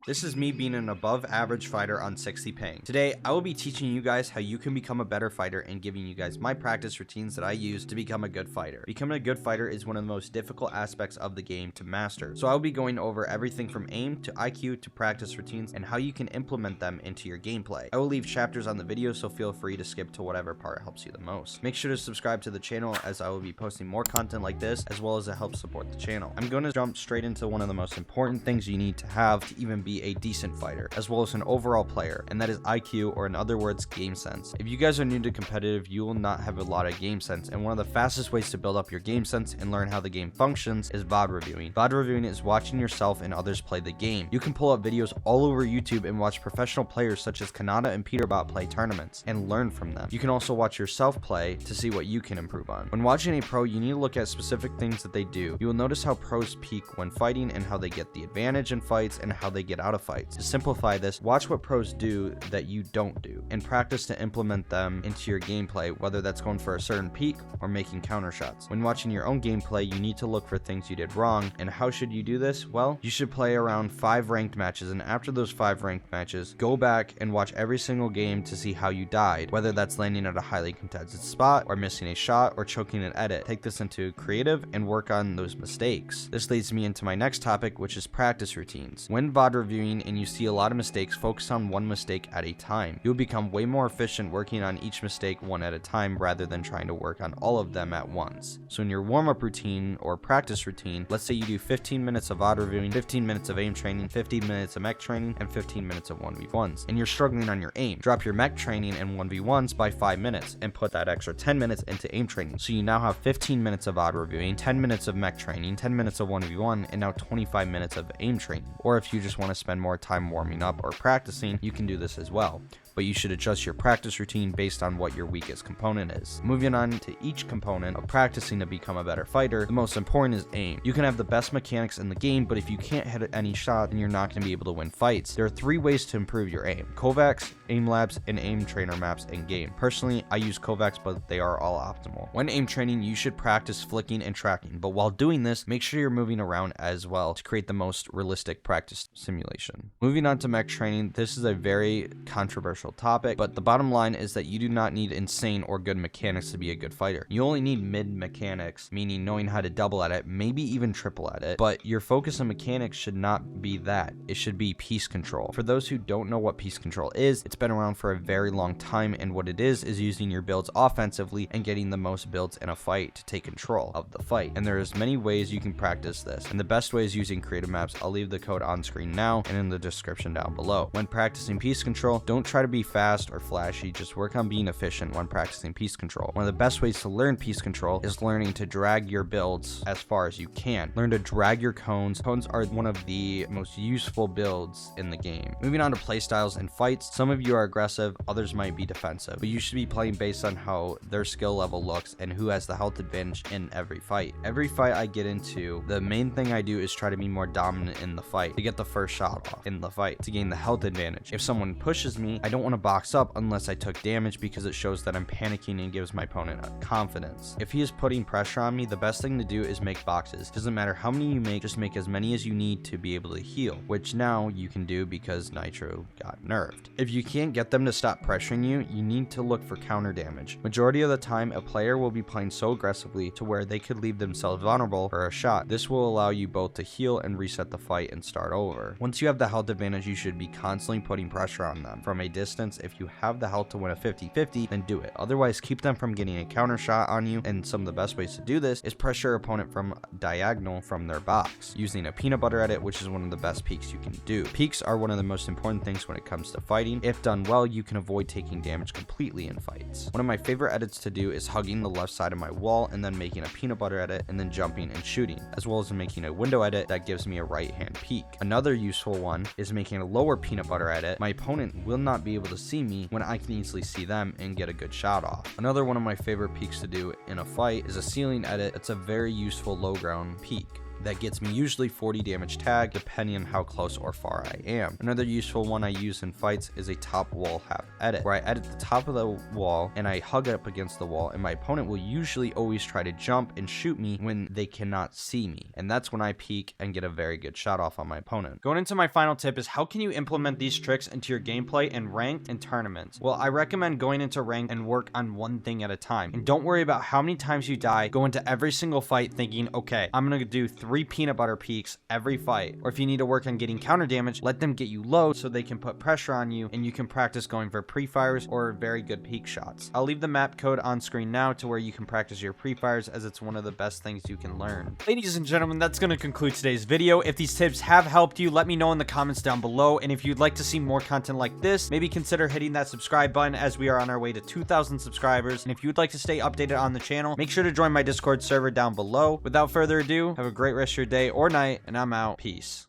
This is me being an above average fighter on 60 ping. Today, I will be teaching you guys how you can become a better fighter and giving you guys my practice routines that I use to become a good fighter. Becoming a good fighter is one of the most difficult aspects of the game to master. So I will be going over everything from aim to IQ to practice routines and how you can implement them into your gameplay. I will leave chapters on the video, so feel free to skip to whatever part helps you the most. Make sure to subscribe to the channel as I will be posting more content like this, as well as it helps support the channel. I'm going to jump straight into one of the most important things you need to have to even be a decent fighter, as well as an overall player, and that is IQ, or in other words, game sense. If you guys are new to competitive, you will not have a lot of game sense, and one of the fastest ways to build up your game sense and learn how the game functions is VOD reviewing. VOD reviewing is watching yourself and others play the game. You can pull up videos all over YouTube and watch professional players such as Kanata and Peterbot play tournaments and learn from them. You can also watch yourself play to see what you can improve on. When watching a pro, you need to look at specific things that they do. You will notice how pros peak when fighting and how they get the advantage in fights and how they get out of fights. To simplify this, watch what pros do that you don't do and practice to implement them into your gameplay, whether that's going for a certain peak or making counter shots. When watching your own gameplay, you need to look for things you did wrong. And how should you do this? Well, you should play around 5 ranked matches, and after those 5 ranked matches, go back and watch every single game to see how you died, whether that's landing at a highly contested spot or missing a shot or choking an edit. Take this into creative and work on those mistakes. This leads me into my next topic, which is practice routines. When VOD reviewing and you see a lot of mistakes, focus on one mistake at a time. You'll become way more efficient working on each mistake one at a time rather than trying to work on all of them at once. So in your warm-up routine or practice routine, let's say you do 15 minutes of VOD reviewing, 15 minutes of aim training, 15 minutes of mech training, and 15 minutes of 1v1s, and you're struggling on your aim. Drop your mech training and 1v1s by 5 minutes and put that extra 10 minutes into aim training. So you now have 15 minutes of VOD reviewing, 10 minutes of mech training, 10 minutes of 1v1, and now 25 minutes of aim training. Or if you just want to spend more time warming up or practicing, you can do this as well, but you should adjust your practice routine based on what your weakest component is. Moving on to each component of practicing to become a better fighter, the most important is aim. You can have the best mechanics in the game, but if you can't hit any shot, then you're not going to be able to win fights. There are 3 ways to improve your aim: Kovacs, aim labs, and aim trainer maps in game. Personally, I use Kovacs, but they are all optimal. When aim training, you should practice flicking and tracking, but while doing this, make sure you're moving around as well to create the most realistic practice simulation. Moving on to mech training, this is a very controversial topic, but the bottom line is that you do not need insane or good mechanics to be a good fighter. You only need mid mechanics, meaning knowing how to double at it, maybe even triple at it, but your focus on mechanics should not be that. It should be piece control. For those who don't know what piece control is, it's been around for a very long time, and what it is using your builds offensively and getting the most builds in a fight to take control of the fight. And there's many ways you can practice this, and the best way is using creative maps. I'll leave the code on screen now and in the description down below. When practicing piece control, don't try to be fast or flashy, just work on being efficient when practicing piece control. One of the best ways to learn piece control is learning to drag your builds as far as you can. Learn to drag your cones. Cones are one of the most useful builds in the game. Moving on to playstyles and fights, some of you are aggressive, others might be defensive, but you should be playing based on how their skill level looks and who has the health advantage in every fight. Every fight I get into, the main thing I do is try to be more dominant in the fight, to get the first shot off in the fight, to gain the health advantage. If someone pushes me, I don't want to box up unless I took damage, because it shows that I'm panicking and gives my opponent confidence. If he is putting pressure on me, the best thing to do is make boxes. Doesn't matter how many you make, just make as many as you need to be able to heal, which now you can do because Nitro got nerfed. If you can't get them to stop pressuring you, you need to look for counter damage. Majority of the time, a player will be playing so aggressively to where they could leave themselves vulnerable for a shot. This will allow you both to heal and reset the fight and start over. Once you have the health advantage, you should be constantly putting pressure on them from a distance. If you have the health to win a 50-50, then do it. Otherwise, keep them from getting a counter shot on you, and some of the best ways to do this is pressure your opponent from diagonal from their box, using a peanut butter edit, which is one of the best peaks you can do. Peaks are one of the most important things when it comes to fighting. If done well, you can avoid taking damage completely in fights. One of my favorite edits to do is hugging the left side of my wall and then making a peanut butter edit and then jumping and shooting, as well as making a window edit that gives me a right hand peek. Another useful one is making a lower peanut butter edit. My opponent will not be able to see me when I can easily see them and get a good shot off. Another one of my favorite peaks to do in a fight is a ceiling edit. It's a very useful low ground peak. that gets me usually 40 damage tag, depending on how close or far I am. Another useful one I use in fights is a top wall half edit, where I edit the top of the wall and I hug up against the wall, and my opponent will usually always try to jump and shoot me when they cannot see me, and that's when I peek and get a very good shot off on my opponent. Going into my final tip is how can you implement these tricks into your gameplay in ranked and tournaments? Well, I recommend going into ranked and work on one thing at a time, and don't worry about how many times you die. Go into every single fight thinking, okay, I'm gonna do 3 peanut butter peeks every fight. Or if you need to work on getting counter damage, let them get you low so they can put pressure on you, and you can practice going for pre-fires or very good peek shots. I'll leave the map code on screen now to where you can practice your pre-fires, as it's one of the best things you can learn. Ladies and gentlemen, that's going to conclude today's video. If these tips have helped you, let me know in the comments down below, and if you'd like to see more content like this, maybe consider hitting that subscribe button, as we are on our way to 2,000 subscribers. And if you'd like to stay updated on the channel, make sure to join my Discord server down below. Without further ado, have a great rest of your day or night, and I'm out. Peace.